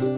Well,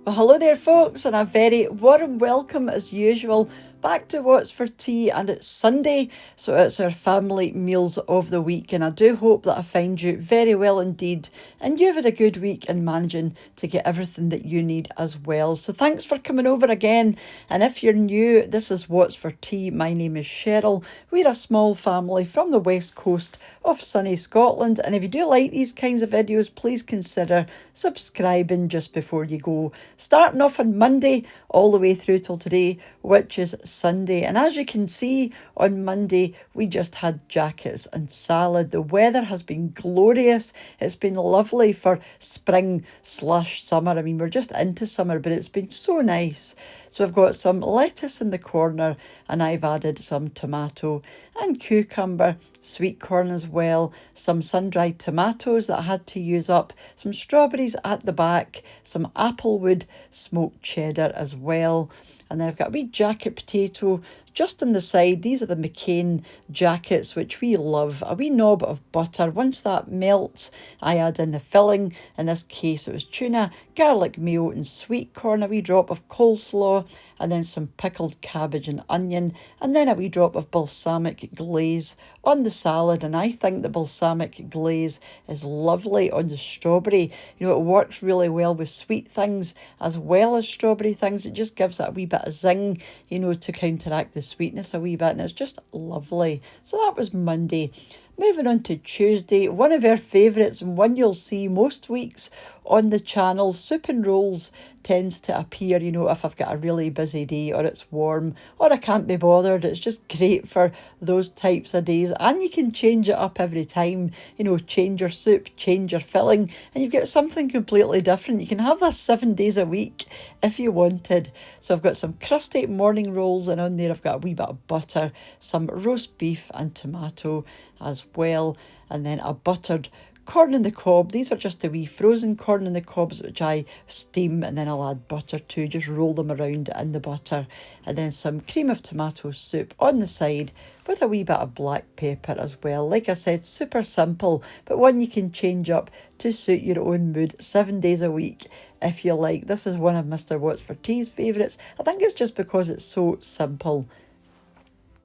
hello there, folks, and a very warm welcome as usual back to What's for Tea. And it's Sunday, so it's our family meals of the week. And I do hope that I find you very well indeed, and you've had a good week in managing to get everything that you need as well. So thanks for coming over again. And if you're new, this is What's for Tea. My name is Cheryl. We're a small family from the west coast of sunny Scotland. And if you do like these kinds of videos, please consider subscribing just before you go. Starting off on Monday all the way through till today, which is Sunday. And as you can see, on Monday we just had jackets and salad. The weather has been glorious. It's been lovely for spring/summer. I mean, we're just into summer, but it's been so nice. So I've got some lettuce in the corner, and I've added some tomato and cucumber, sweet corn as well, some sun-dried tomatoes that I had to use up, some strawberries at the back, some applewood smoked cheddar as well. And then I've got a wee jacket potato just on the side. These are the McCain jackets, which we love. A wee knob of butter. Once that melts, I add in the filling. In this case, it was tuna, garlic mayo and sweet corn, a wee drop of coleslaw, and then some pickled cabbage and onion, and then a wee drop of balsamic glaze on the salad. And I think the balsamic glaze is lovely on the strawberry. You know, it works really well with sweet things as well as strawberry things. It just gives it a wee bit of zing, you know, to counteract the sweetness a wee bit, and it's just lovely. So that was Monday. Moving on to Tuesday, one of our favourites and one you'll see most weeks on the channel. Soup and rolls tends to appear, you know, if I've got a really busy day or it's warm or I can't be bothered. It's just great for those types of days, and you can change it up every time, you know, change your soup, change your filling, and you've got something completely different. You can have this 7 days a week if you wanted. So I've got some crusty morning rolls, and on there I've got a wee bit of butter, some roast beef and tomato as well, and then a buttered corn on the cob. These are just the wee frozen corn on the cobs, which I steam, and then I'll add butter to, just roll them around in the butter, and then some cream of tomato soup on the side with a wee bit of black pepper as well. Like I said, super simple, but one you can change up to suit your own mood 7 days a week if you like. This is one of Mr. What's for Tea's favourites. I think it's just because it's so simple.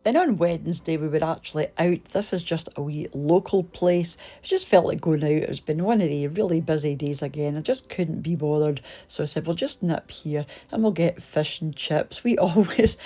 Then on Wednesday we were actually out. This is just a wee local place. I just felt like going out. It's been one of the really busy days again. I just couldn't be bothered. So I said, we'll just nip here and we'll get fish and chips. We always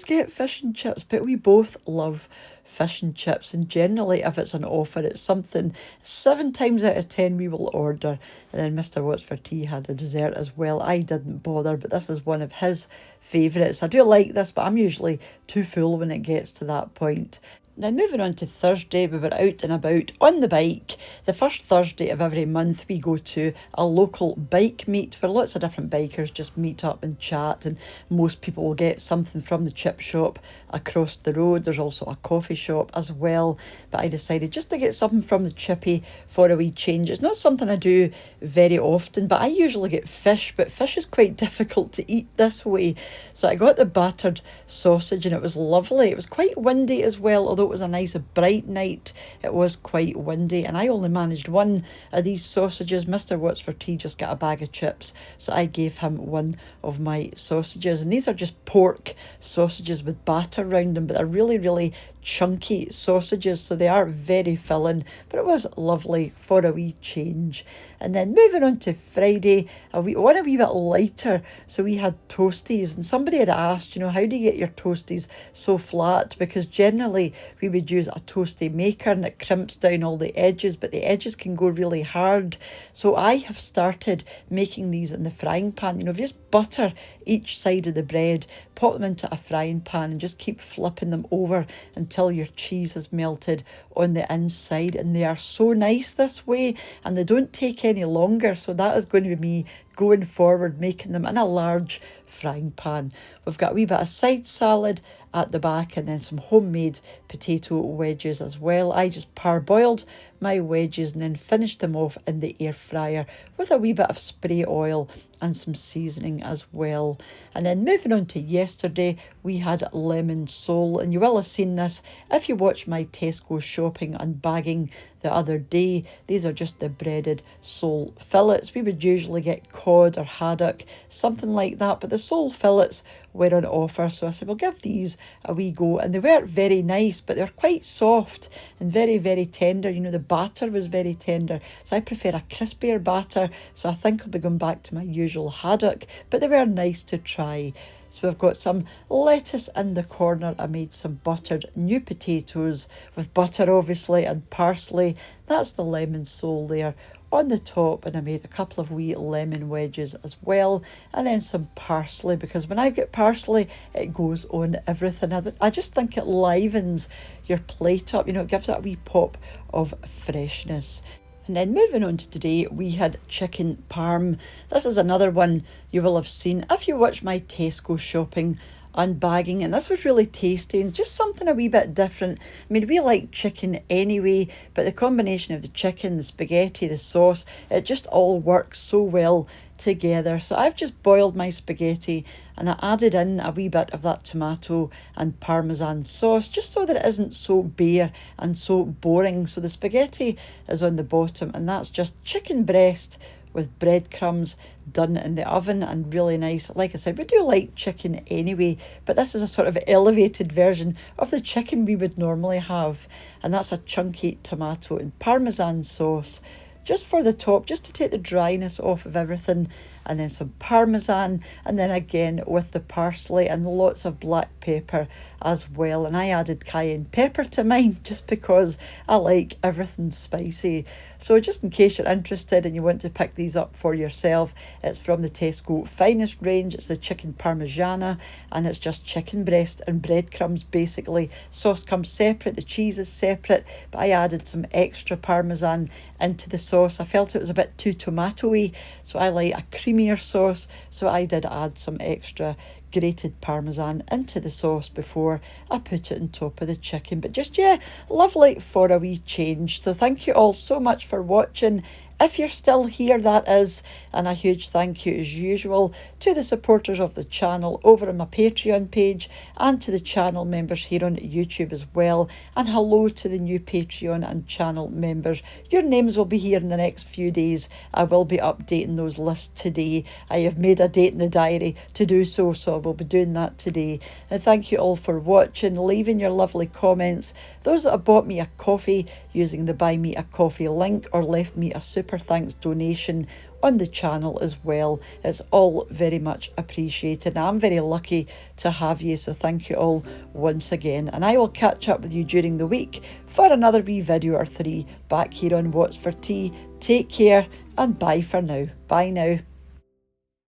get fish and chips, but we both love fish and chips, and generally if it's an offer, it's something 7 times out of 10 we will order. And then Mr. What's for Tea had a dessert as well. I didn't bother, but this is one of his favourites. I do like this, but I'm usually too full when it gets to that point. Now moving on to Thursday, we were out and about on the bike. The first Thursday of every month we go to a local bike meet where lots of different bikers just meet up and chat, and most people will get something from the chip shop across the road. There's also a coffee shop as well, but I decided just to get something from the chippy for a wee change. It's not something I do very often, but I usually get fish, but fish is quite difficult to eat this way. So I got the battered sausage, and it was lovely. It was quite windy as well, although it was a nice bright night. It was quite windy, and I only managed one of these sausages. Mr. What's for Tea just got a bag of chips, so I gave him one of my sausages. And these are just pork sausages with batter around them, but they're really, really chunky sausages, so they are very filling, but it was lovely for a wee change. And then moving on to Friday, one a wee bit lighter, so we had Toasties, and somebody had asked, you know, how do you get your Toasties so flat? Because generally we would use a toasty maker and it crimps down all the edges, but the edges can go really hard. So I have started making these in the frying pan. You know, if you just butter each side of the bread, pop them into a frying pan and just keep flipping them over until your cheese has melted on the inside. And they are so nice this way, and they don't take any longer. So that is going to be me going forward, making them in a large frying pan. We've got a wee bit of side salad at the back and then some homemade potato wedges as well. I just parboiled my wedges and then finished them off in the air fryer with a wee bit of spray oil and some seasoning as well. And then moving on to yesterday, we had lemon sole, and you will have seen this if you watched my Tesco shopping and bagging the other day. These are just the breaded sole fillets. We would usually get cod or haddock, something like that, but the sole fillets were on offer, so I said we'll give these a wee go. And they weren't very nice, but they're quite soft and very, very tender. You know, the batter was very tender, so I prefer a crispier batter, so I think I'll be going back to my usual haddock, but they were nice to try. So we've got some lettuce in the corner. I made some buttered new potatoes with butter obviously and parsley. That's the lemon sole there on the top, and I made a couple of wee lemon wedges as well, and then some parsley, because when I get parsley it goes on everything. I just think it livens your plate up, you know, it gives it a wee pop of freshness. And then moving on to today, we had chicken parm. This is another one you will have seen if you watch my Tesco shopping and bagging, and this was really tasty and just something a wee bit different. I mean, we like chicken anyway, but the combination of the chicken, the spaghetti, the sauce, it just all works so well together. So I've just boiled my spaghetti and I added in a wee bit of that tomato and Parmesan sauce just so that it isn't so bare and so boring. So the spaghetti is on the bottom, and that's just chicken breast with breadcrumbs done in the oven and really nice. Like I said, we do like chicken anyway, but this is a sort of elevated version of the chicken we would normally have. And that's a chunky tomato and Parmesan sauce just for the top, just to take the dryness off of everything, and then some Parmesan, and then again with the parsley and lots of black pepper as well. And I added cayenne pepper to mine just because I like everything spicy. So just in case you're interested and you want to pick these up for yourself, it's from the Tesco Finest range. It's the chicken Parmesana, and it's just chicken breast and breadcrumbs basically. Sauce comes separate, the cheese is separate, but I added some extra Parmesan into the sauce. I felt it was a bit too tomatoey, so I like a creamier sauce, so I did add some extra grated Parmesan into the sauce before I put it on top of the chicken. But just, yeah, lovely for a wee change. So thank you all so much for watching. If you're still here, that is, and a huge thank you as usual to the supporters of the channel over on my Patreon page, and to the channel members here on YouTube as well. And hello to the new Patreon and channel members. Your names will be here in the next few days. I will be updating those lists today. I have made a date in the diary to do so, so I will be doing that today. And thank you all for watching, leaving your lovely comments. Those that have bought me a coffee using the Buy Me a Coffee link, or left me a super thanks donation on the channel as well, it's all very much appreciated. I'm very lucky to have you, so thank you all once again, and I will catch up with you during the week for another wee video or three back here on What's for Tea. Take care and bye for now. Bye now.